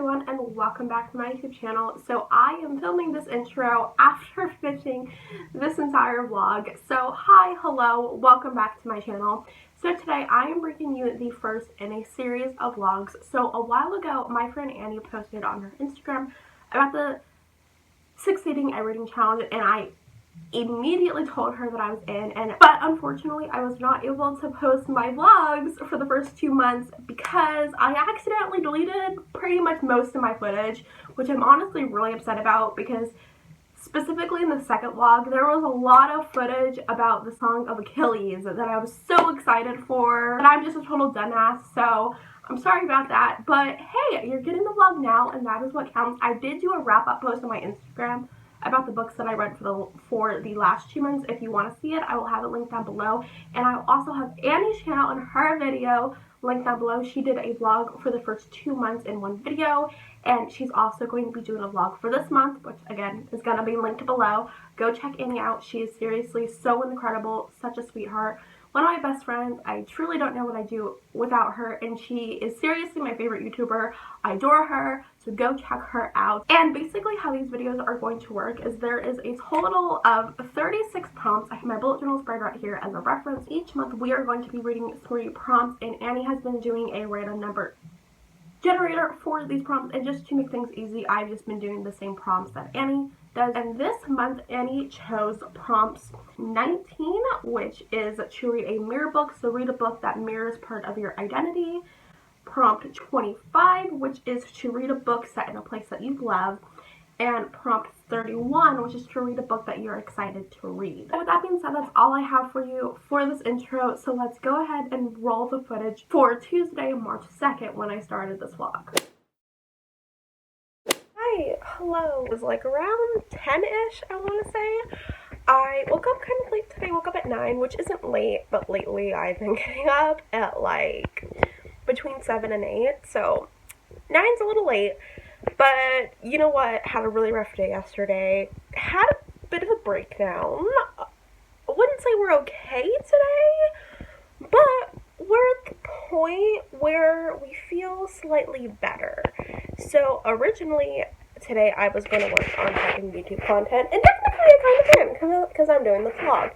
everyone, and welcome back to my YouTube channel. So I am filming this intro after finishing this entire vlog. So hi, hello, welcome back to my channel. So today I am bringing you the first in a series of vlogs. So a while ago, my friend Annie posted on her Instagram about the Succeeding at Reading Challenge, and I immediately told her that I was in, but unfortunately I was not able to post my vlogs for the first 2 months because I accidentally deleted pretty much most of my footage, which I'm honestly really upset about because specifically in the second vlog there was a lot of footage about the Song of Achilles that I was so excited for, and I'm just a total dumbass, so I'm sorry about that. But hey, you're getting the vlog now, and that is what counts. I did do a wrap-up post on my Instagram about the books that I read for the last 2 months. If you want to see it, I will have it linked down below. And I will also have Annie's channel and her video linked down below. She did a vlog for the first 2 months in one video, and she's also going to be doing a vlog for this month, which again is going to be linked below. Go check Annie out. She is seriously so incredible, such a sweetheart. One of my best friends. I truly don't know what I do without her, and she is seriously my favorite YouTuber. I adore her, so go check her out. And basically how these videos are going to work is there is a total of 36 prompts. I have my bullet journal spread right here as a reference. Each month we are going to be reading 3 prompts, and Annie has been doing a random number generator for these prompts, and just to make things easy, I've just been doing the same prompts that Annie does. And this month Annie chose prompts 19, which is to read a mirror book, so read a book that mirrors part of your identity. Prompt 25, which is to read a book set in a place that you love. And prompt 31, which is to read a book that you're excited to read. With that being said, that's all I have for you for this intro, so let's go ahead and roll the footage for Tuesday, March 2nd, when I started this vlog. Hi, hello. It was like around 10-ish, I want to say. I woke up kind of late today. Woke up at 9, which isn't late, but lately I've been getting up at like between 7 and 8, so 9's a little late. But you know what? Had a really rough day yesterday. Had a bit of a breakdown. I wouldn't say we're okay today, but we're at the point where we feel slightly better. So originally today I was going to work on having YouTube content, and technically I kind of can because I'm doing the vlog.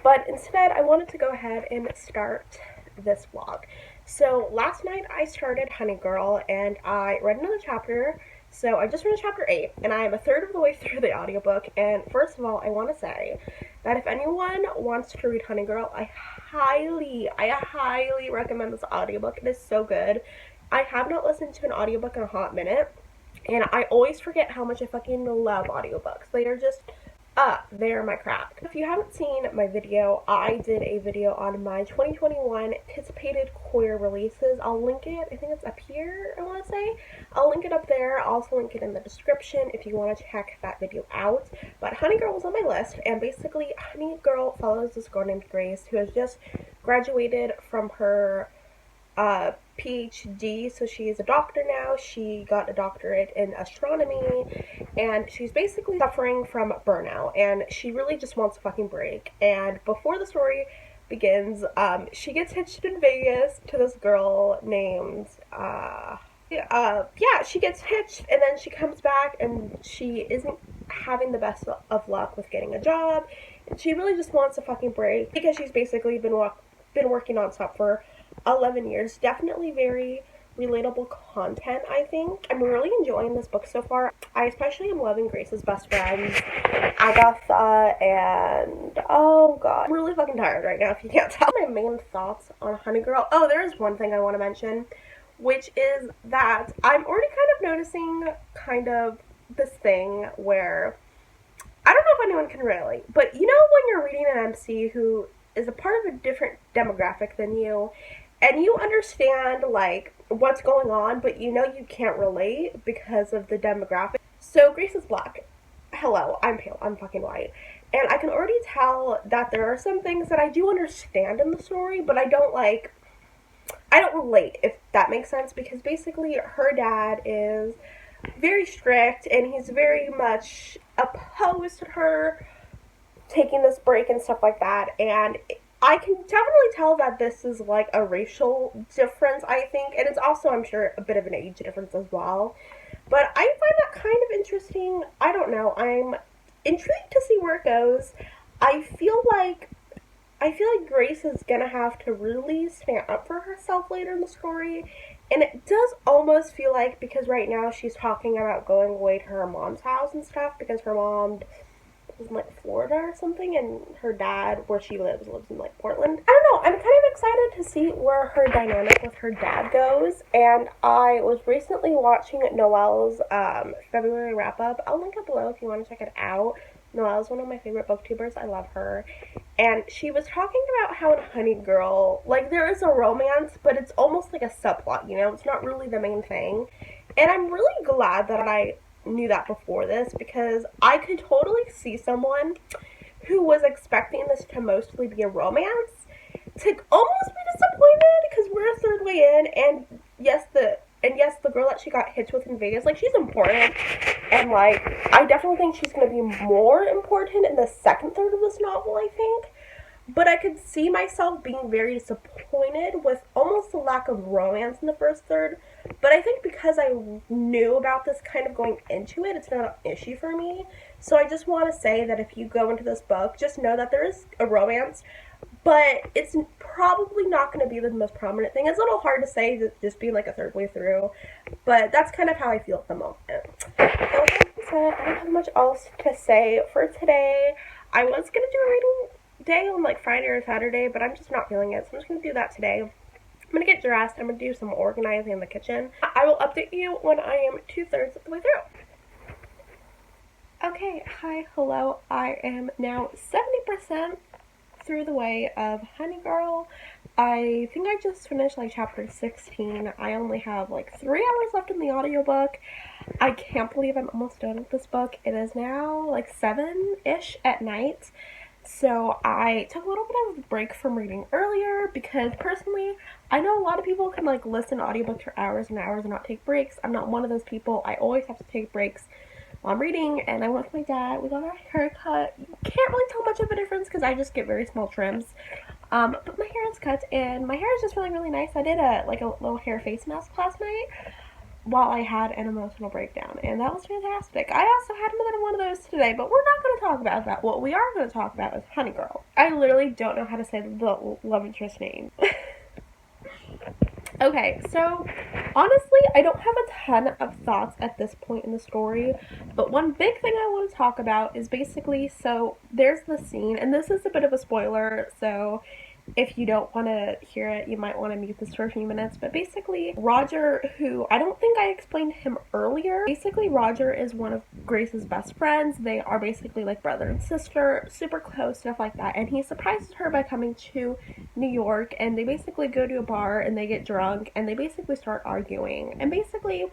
But instead I wanted to go ahead and start this vlog. So last night I started Honey Girl, and I read another chapter. So I just read chapter 8, and I am a third of the way through the audiobook. And first of all, I want to say that if anyone wants to read Honey Girl, I highly recommend this audiobook. It is so good. I have not listened to an audiobook in a hot minute, and I always forget how much I fucking love audiobooks. They are just they're my crap. If you haven't seen my video, I did a video on my 2021 anticipated queer releases. I'll link it. I think it's up here, I want to say. I'll link it up there. I'll also link it in the description if you want to check that video out. But Honey Girl was on my list, and basically Honey Girl follows this girl named Grace who has just graduated from her PhD, so she is a doctor now. She got a doctorate in astronomy, and she's basically suffering from burnout, and she really just wants a fucking break. And before the story begins, she gets hitched in Vegas to this girl named she gets hitched, and then she comes back and she isn't having the best of luck with getting a job, and she really just wants a fucking break because she's basically been working nonstop for 11 years. Definitely very relatable content, I think. I'm really enjoying this book so far. I especially am loving Grace's best friends, Agatha, and oh god, I'm really fucking tired right now if you can't tell. My main thoughts on Honey Girl. Oh, there is one thing I want to mention, which is that I'm already kind of noticing kind of this thing where I don't know if anyone can relate, but you know when you're reading an MC who is a part of a different demographic than you, and you understand like what's going on, but you know you can't relate because of the demographic. So Grace is black. Hello, I'm pale. I'm fucking white. And I can already tell that there are some things that I do understand in the story, but I don't relate, if that makes sense, because basically her dad is very strict, and he's very much opposed to her taking this break and stuff like that, and I can definitely tell that this is like a racial difference, I think, and it's also, I'm sure, a bit of an age difference as well. But I find that kind of interesting. I don't know. I'm intrigued to see where it goes. I feel like Grace is gonna have to really stand up for herself later in the story. And it does almost feel like, because right now she's talking about going away to her mom's house and stuff, because her mom is in like Florida or something, and her dad, where she lives in like Portland. I don't know, I'm kind of excited to see where her dynamic with her dad goes. And I was recently watching Noelle's February wrap up. I'll link it below if you want to check it out. Noelle's one of my favorite booktubers. I love her. And she was talking about how in Honey Girl, like, there is a romance, but it's almost like a subplot, you know? It's not really the main thing. And I'm really glad that I knew that before this, because I could totally see someone who was expecting this to mostly be a romance to almost be disappointed, because we're a third way in, and yes, the girl that she got hitched with in Vegas, like, she's important, and, like, I definitely think she's going to be more important in the second third of this novel, I think. But I could see myself being very disappointed with almost the lack of romance in the first third. But I think because I knew about this kind of going into it, it's not an issue for me. So I just want to say that if you go into this book, just know that there is a romance, but it's probably not going to be the most prominent thing. It's a little hard to say, just being like a third way through, but that's kind of how I feel at the moment. And with that being said, I don't have much else to say for today. I was going to do a reading day on like Friday or Saturday, but I'm just not feeling it, so I'm just going to do that today. I'm going to get dressed. I'm going to do some organizing in the kitchen. I will update you when I am 2/3 of the way through. Okay, hi, hello. I am now 70% through the way of Honey Girl. I think I just finished like chapter 16. I only have like 3 hours left in the audiobook. I can't believe I'm almost done with this book. It is now like 7-ish at night. So I took a little bit of a break from reading earlier, because personally, I know a lot of people can like listen to audiobooks for hours and hours and not take breaks. I'm not one of those people. I always have to take breaks while I'm reading. And I went with my dad. We got our haircut. Can't really tell much of a difference because I just get very small trims. But my hair is cut and my hair is just feeling really nice. I did a little hair face mask last night while I had an emotional breakdown, and that was fantastic. I also had another one of those today, but we're not going to talk about that. What we are going to talk about is Honey Girl. I literally don't know how to say the love interest name. Okay, so honestly, I don't have a ton of thoughts at this point in the story, but one big thing I want to talk about is basically, so there's the scene, and this is a bit of a spoiler, so if you don't want to hear it, you might want to mute this for a few minutes. But basically, Roger, who I don't think I explained him earlier, basically Roger is one of Grace's best friends. They are basically like brother and sister, super close, stuff like that. And he surprises her by coming to New York, and they basically go to a bar and they get drunk and they basically start arguing. And basically,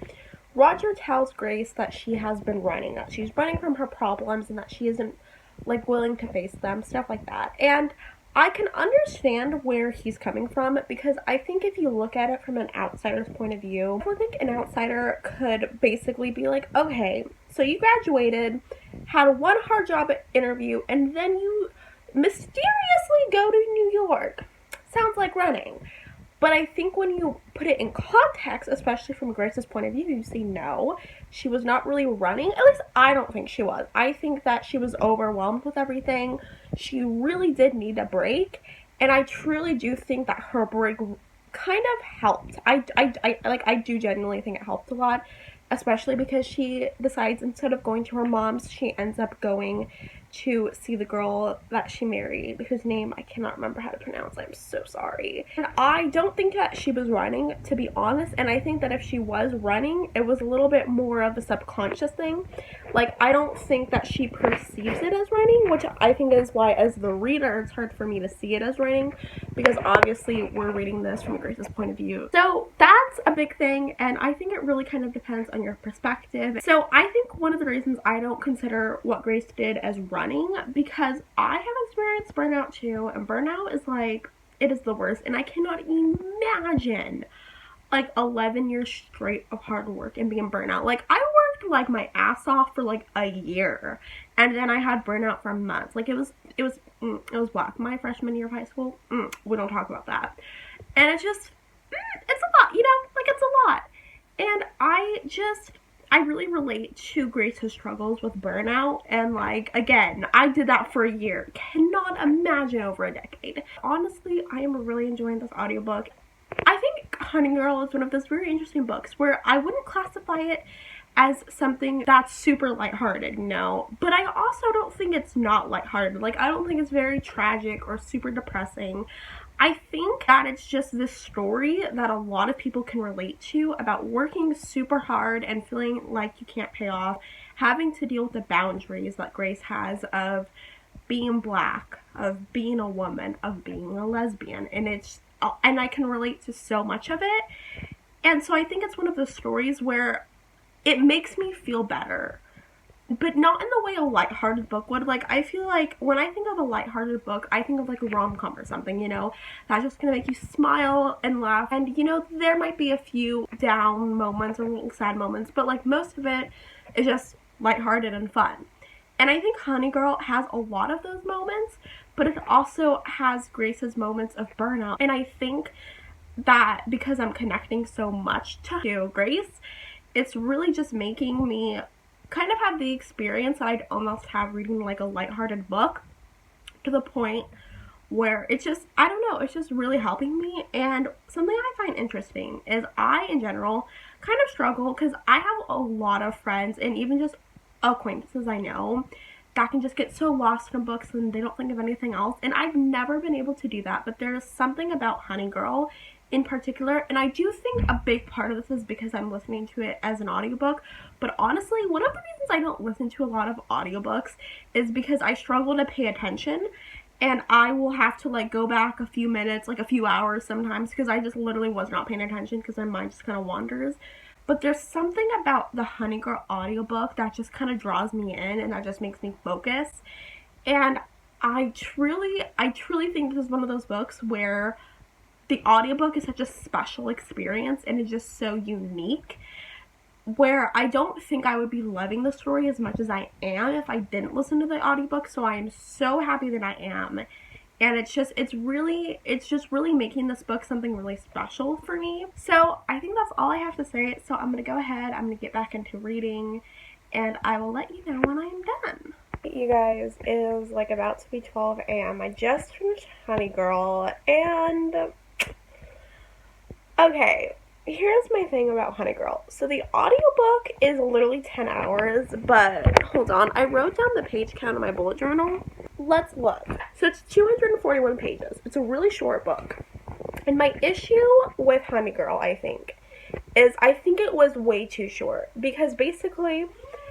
Roger tells Grace that she has been running, that she's running from her problems and that she isn't like willing to face them, stuff like that. And I can understand where he's coming from, because I think if you look at it from an outsider's point of view, I think an outsider could basically be like, okay, so you graduated, had one hard job interview, and then you mysteriously go to New York. Sounds like running. But I think when you put it in context, especially from Grace's point of view, you see no, she was not really running. At least I don't think she was. I think that she was overwhelmed with everything. She really did need a break. And I truly do think that her break kind of helped. I do genuinely think it helped a lot. Especially because she decides, instead of going to her mom's, she ends up going to see the girl that she married, whose name I cannot remember how to pronounce. I'm so sorry. And I don't think that she was running, to be honest, and I think that if she was running, it was a little bit more of a subconscious thing. Like, I don't think that she perceives it as running, which I think is why, as the reader, it's hard for me to see it as running, because obviously we're reading this from Grace's point of view. So that's a big thing, and I think it really kind of depends on your perspective. So I think one of the reasons I don't consider what Grace did as running, because I have experienced burnout too, and burnout is like, it is the worst, and I cannot imagine like 11 years straight of hard work and being burnout. Like, I worked worked like my ass off for like a year, and then I had burnout for months. Like it was whack. My freshman year of high school, we don't talk about that. And it's just, it's a lot, you know, like it's a lot. And I really relate to Grace's struggles with burnout. And like, again, I did that for a year. Cannot imagine over a decade. Honestly, I am really enjoying this audiobook. I think Honey Girl is one of those very interesting books where I wouldn't classify it as something that's super lighthearted, no. But I also don't think it's not lighthearted. Like, I don't think it's very tragic or super depressing. I think that it's just this story that a lot of people can relate to about working super hard and feeling like you can't pay off, having to deal with the boundaries that Grace has of being black, of being a woman, of being a lesbian, and I can relate to so much of it. And so I think it's one of those stories where it makes me feel better, but not in the way a lighthearted book would. Like, I feel like when I think of a lighthearted book, I think of like a rom-com or something, you know, that's just gonna make you smile and laugh. And, you know, there might be a few down moments or sad moments, but like most of it is just lighthearted and fun. And I think Honey Girl has a lot of those moments, but it also has Grace's moments of burnout. And I think that because I'm connecting so much to Grace, it's really just making me kind of have the experience that I'd almost have reading like a lighthearted book, to the point where it's just, I don't know, it's just really helping me. And something I find interesting is I, in general, kind of struggle because I have a lot of friends and even just acquaintances I know that can just get so lost in books and they don't think of anything else. And I've never been able to do that, but there's something about Honey Girl in particular, and I do think a big part of this is because I'm listening to it as an audiobook, but honestly, one of the reasons I don't listen to a lot of audiobooks is because I struggle to pay attention, and I will have to like go back a few minutes, like a few hours sometimes, because I just literally was not paying attention because my mind just kind of wanders. But there's something about the Honey Girl audiobook that just kind of draws me in and that just makes me focus. And I truly think this is one of those books where the audiobook is such a special experience and it's just so unique, where I don't think I would be loving the story as much as I am if I didn't listen to the audiobook. So I am so happy that I am. And it's just really making this book something really special for me. So I think that's all I have to say. So I'm going to go ahead, I'm going to get back into reading, and I will let you know when I am done. You guys, it is like about to be 12 a.m. I just finished Honey Girl, and okay, here's my thing about Honey Girl. So the audiobook is literally 10 hours, but hold on, I wrote down the page count in my bullet journal. Let's look. So it's 241 pages. It's a really short book. And my issue with Honey Girl, I think it was way too short. Because basically,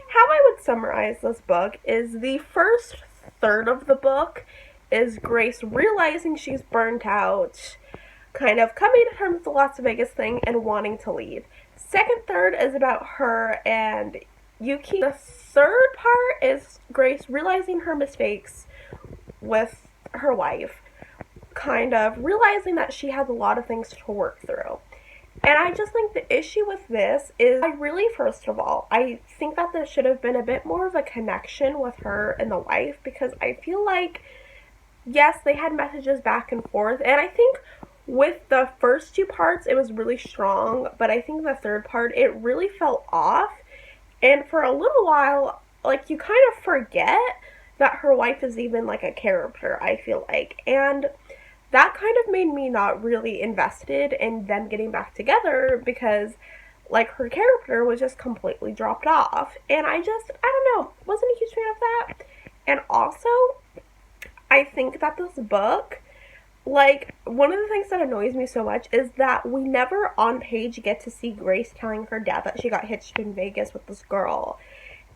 how I would summarize this book is the first third of the book is Grace realizing she's burnt out, kind of coming to terms with the Las Vegas thing and wanting to leave. Second third is about her and Yuki. The third part is Grace realizing her mistakes with her wife, kind of realizing that she has a lot of things to work through. And I just think the issue with this is first of all, I think that there should have been a bit more of a connection with her and the wife, because I feel like, yes, they had messages back and forth, and I think with the first two parts it was really strong, but I think the third part, it really fell off. And for a little while, like, you kind of forget that her wife is even like a character, I feel like. And that kind of made me not really invested in them getting back together, because like her character was just completely dropped off. And I don't know, wasn't a huge fan of that. And also, I think that this book, like, one of the things that annoys me so much is that we never on page get to see Grace telling her dad that she got hitched in Vegas with this girl.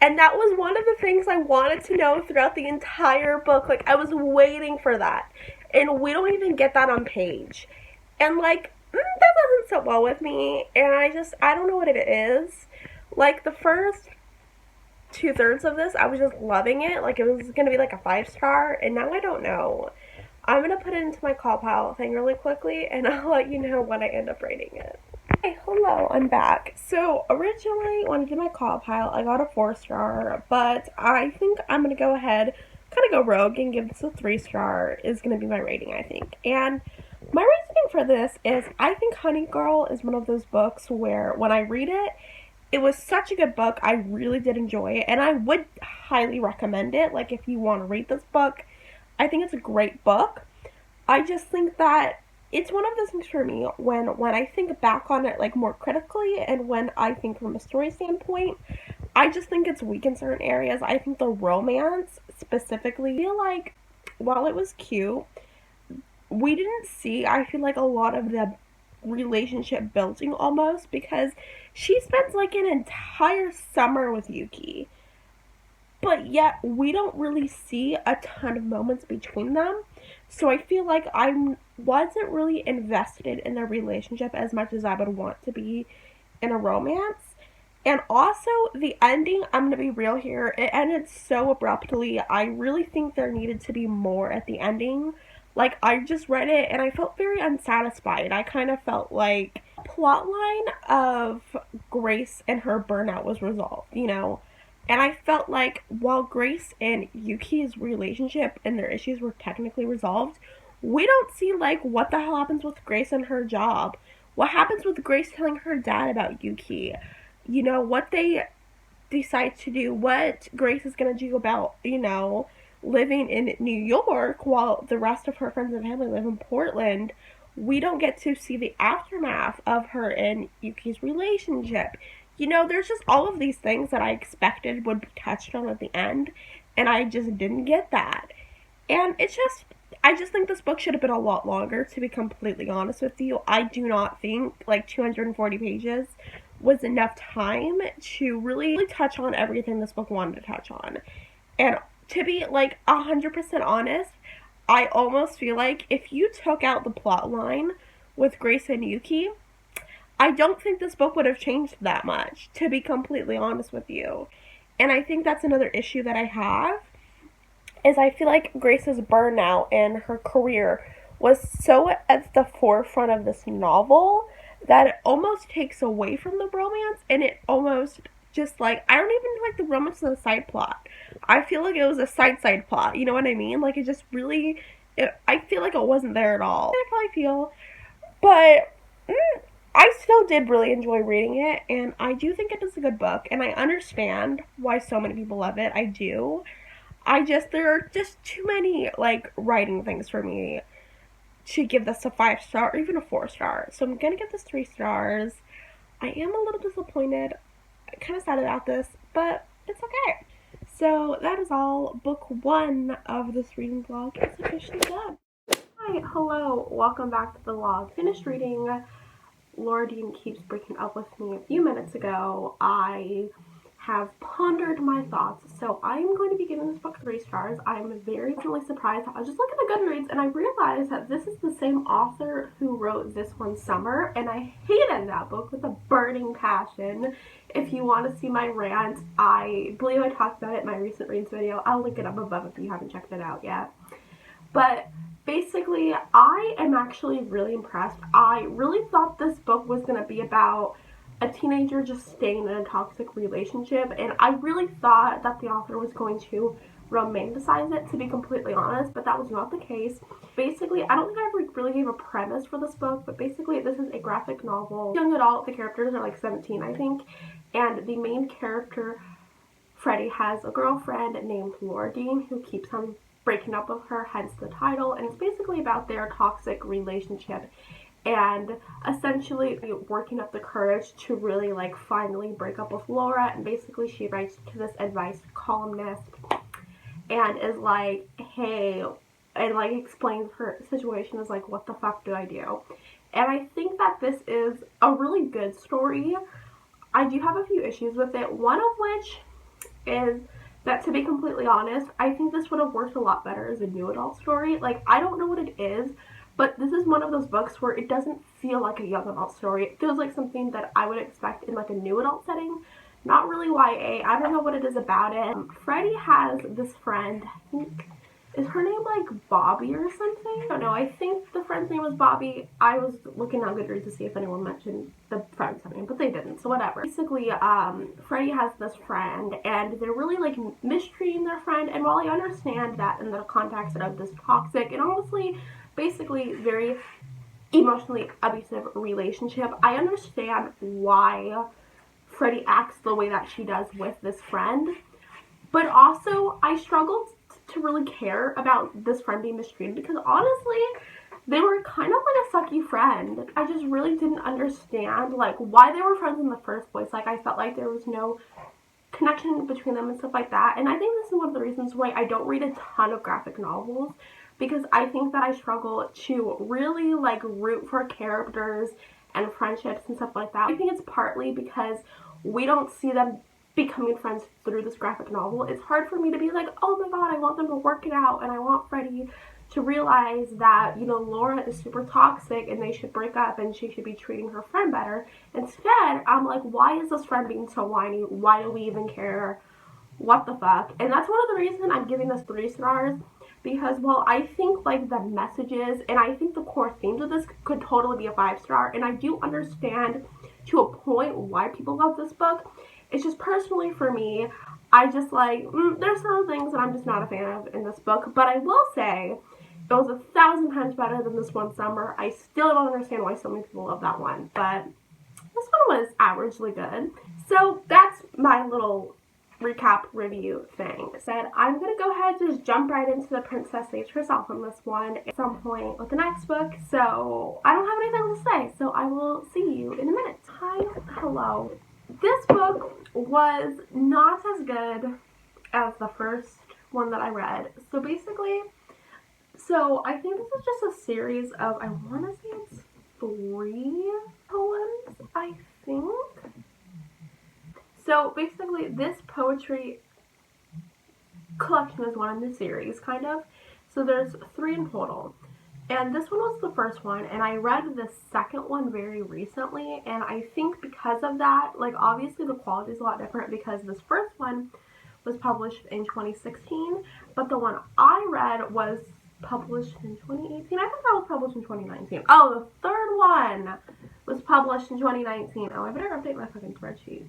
And that was one of the things I wanted to know throughout the entire book. Like, I was waiting for that. And we don't even get that on page. And, like, that doesn't sit well with me. And I don't know what it is. Like, the first 2/3 of this, I was just loving it. Like, it was going to be like a 5-star. And now I don't know. I'm going to put it into my call pile thing really quickly, and I'll let you know when I end up rating it. Hey, hello, I'm back. So originally when I did my call pile, I got a 4-star, but I think I'm gonna go ahead, kind of go rogue and give this a 3-star is gonna be my rating, I think. And my reasoning for this is I think Honey Girl is one of those books where when I read it, it was such a good book. I really did enjoy it, and I would highly recommend it. Like, if you want to read this book, I think it's a great book. I just think that it's one of those things for me when I think back on it like more critically and when I think from a story standpoint, I just think it's weak in certain areas. I think the romance specifically, I feel like while it was cute, we didn't see, I feel like, a lot of the relationship building almost because she spends like an entire summer with Yuki, but yet we don't really see a ton of moments between them. So I feel like I wasn't really invested in their relationship as much as I would want to be in a romance. And also, the ending, I'm gonna be real here, it ended so abruptly. I really think there needed to be more at the ending. Like, I just read it and I felt very unsatisfied. I kind of felt like plot line of Grace and her burnout was resolved, you know? And I felt like while Grace and Yuki's relationship and their issues were technically resolved, we don't see like what the hell happens with Grace and her job. What happens with Grace telling her dad about Yuki? You know, what they decide to do, what Grace is going to do about, you know, living in New York while the rest of her friends and family live in Portland. We don't get to see the aftermath of her and Yuki's relationship. You know, there's just all of these things that I expected would be touched on at the end, and I just didn't get that. And I just think this book should have been a lot longer, to be completely honest with you. I do not think like 240 pages was enough time to really touch on everything this book wanted to touch on. And to be like 100% honest, I almost feel like if you took out the plot line with Grace and Yuki, I don't think this book would have changed that much, to be completely honest with you. And I think that's another issue that I have is I feel like Grace's burnout in her career was so at the forefront of this novel that it almost takes away from the romance, and it almost just like, I don't even like the romance of the side plot. I feel like it was a side plot. You know what I mean? Like, it just really, I feel like it wasn't there at all. I probably feel, but I still did really enjoy reading it, and I do think it is a good book, and I understand why so many people love it. I do. There are just too many, like, writing things for me to give this a 5-star or even a 4-star. So I'm gonna give this 3 stars. I am a little disappointed, kind of sad about this, but it's okay. So that is all. Book 1 of this reading vlog is officially done. Hi, hello, welcome back to the vlog. Finished reading Laura Dean Keeps Breaking Up With Me a few minutes ago. I have pondered my thoughts, so I am going to be giving this book 3 stars. I'm very pleasantly surprised. I was just looking at Goodreads and I realized that this is the same author who wrote This One Summer, and I hated that book with a burning passion. If you want to see my rant, I believe I talked about it in my recent reads video. I'll link it up above if you haven't checked it out yet. But basically, I am actually really impressed. I really thought this book was going to be about a teenager just staying in a toxic relationship, and I really thought that the author was going to romanticize it, to be completely honest, but that was not the case. Basically, I don't think I ever really gave a premise for this book, but basically this is a graphic novel. Young adult, the characters are like 17, I think, and the main character, Freddie, has a girlfriend named Laura Dean who keeps on breaking up with her, hence the title, and it's basically about their toxic relationship and essentially working up the courage to really like finally break up with Laura. And basically she writes to this advice columnist and is like, hey, and like explains her situation, is like, what the fuck do I do? And I think that this is a really good story. I do have a few issues with it, one of which is that, to be completely honest, I think this would have worked a lot better as a new adult story. Like, I don't know what it is, but this is one of those books where it doesn't feel like a young adult story. It feels like something that I would expect in like a new adult setting. Not really YA. I don't know what it is about it. Freddie has this friend, I think is her name like Bobby or something? I don't know. I think the friend's name was Bobby. I was looking on Goodreads to see if anyone mentioned the friend's name, but they didn't, so whatever. Basically, Freddie has this friend, and they're really like mistreating their friend, and while I understand that in the context of this toxic and honestly, basically very emotionally abusive relationship, I understand why Freddie acts the way that she does with this friend, but also I struggled to really care about this friend being mistreated because honestly, they were kind of like a sucky friend. I just really didn't understand like why they were friends in the first place. Like I felt like there was no connection between them and stuff like that. And I think this is one of the reasons why I don't read a ton of graphic novels, because I think that I struggle to really like root for characters and friendships and stuff like that. I think it's partly because we don't see them becoming friends through this graphic novel. It's hard for me to be like, oh my god, I want them to work it out, and I want Freddie to realize that, you know, Laura is super toxic and they should break up and she should be treating her friend better. Instead, I'm like, why is this friend being so whiny? Why do we even care? What the fuck? And that's one of the reasons I'm giving this 3 stars, because while I think like the messages and I think the core themes of this could totally be a 5-star, and I do understand to a point why people love this book, it's just personally for me, I just like, there's some things that I'm just not a fan of in this book, but I will say it was 1,000 times better than this one, Summer. I still don't understand why so many people love that one, but this one was averagely good. So that's my little recap review thing. Said I'm gonna go ahead and just jump right into the princess saves herself on this one at some point with the next book, so I don't have anything to say, so I will see you in a minute. Hi, hello. This book was not as good as the first one that I read. So basically, I think this is just a series of, I want to say it's 3 poems, I think. So basically, this poetry collection is one in the series, kind of. So there's 3 in total. And this one was the first one, and I read the second one very recently, and I think because of that, like obviously the quality is a lot different because this first one was published in 2016, but the one I read was published in 2018. I think that was published in 2019. Oh, the third one was published in 2019. Oh, I better update my fucking spreadsheet.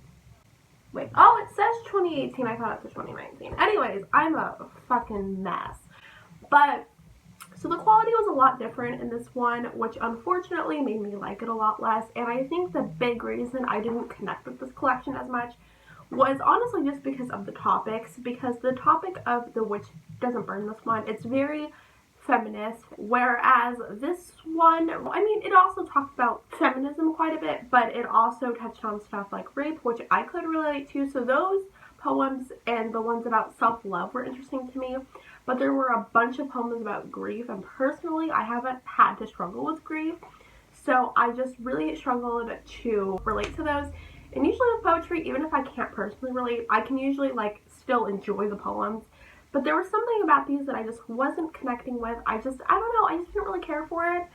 Wait, oh, it says 2018. I thought it was 2019. Anyways, I'm a fucking mess. But so the quality was a lot different in this one, which unfortunately made me like it a lot less, and I think the big reason I didn't connect with this collection as much was honestly just because of the topics, because the topic of The Witch Doesn't Burn, this one, it's very feminist, whereas this one, I mean, it also talked about feminism quite a bit, but it also touched on stuff like rape, which I could relate to, so those poems and the ones about self-love were interesting to me. But there were a bunch of poems about grief, and personally, I haven't had to struggle with grief, so I just really struggled to relate to those. And usually with poetry, even if I can't personally relate, I can usually like still enjoy the poems. But there was something about these that I just wasn't connecting with. I don't know, I just didn't really care for it.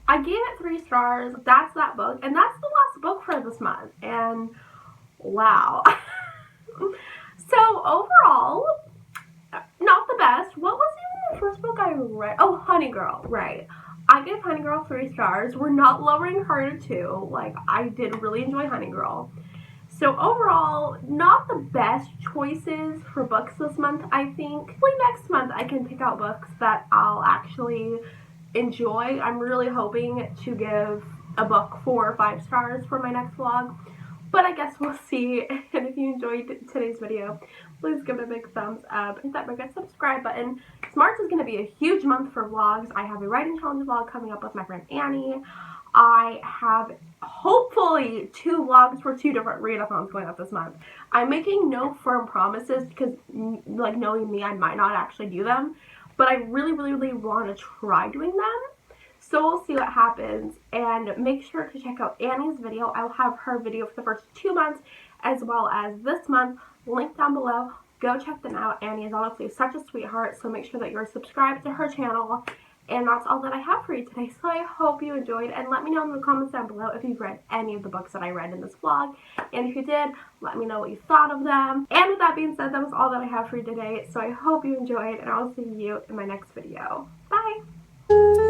I gave it 3 stars. That's that book, and that's the last book for this month. And wow. So overall, not the best. What was even the first book I read? Oh, Honey Girl, right. I gave Honey Girl 3 stars. We're not lowering her to 2. Like, I did really enjoy Honey Girl. So overall, not the best choices for books this month, I think. Hopefully next month I can pick out books that I'll actually enjoy. I'm really hoping to give a book 4 or 5 stars for my next vlog. But I guess we'll see. And if you enjoyed today's video, please give it a big thumbs up. Hit that big subscribe button. March is going to be a huge month for vlogs. I have a writing challenge vlog coming up with my friend Annie. I have hopefully 2 vlogs for 2 different readathons going up this month. I'm making no firm promises because, like, knowing me, I might not actually do them. But I really, really, really want to try doing them. So we'll see what happens, and make sure to check out Annie's video. I'll have her video for the first 2 months as well as this month linked down below. Go check them out. Annie is honestly such a sweetheart, so make sure that you're subscribed to her channel. And that's all that I have for you today, so I hope you enjoyed, and let me know in the comments down below if you've read any of the books that I read in this vlog, and if you did, let me know what you thought of them. And with that being said, that was all that I have for you today, so I hope you enjoyed, and I will see you in my next video. Bye!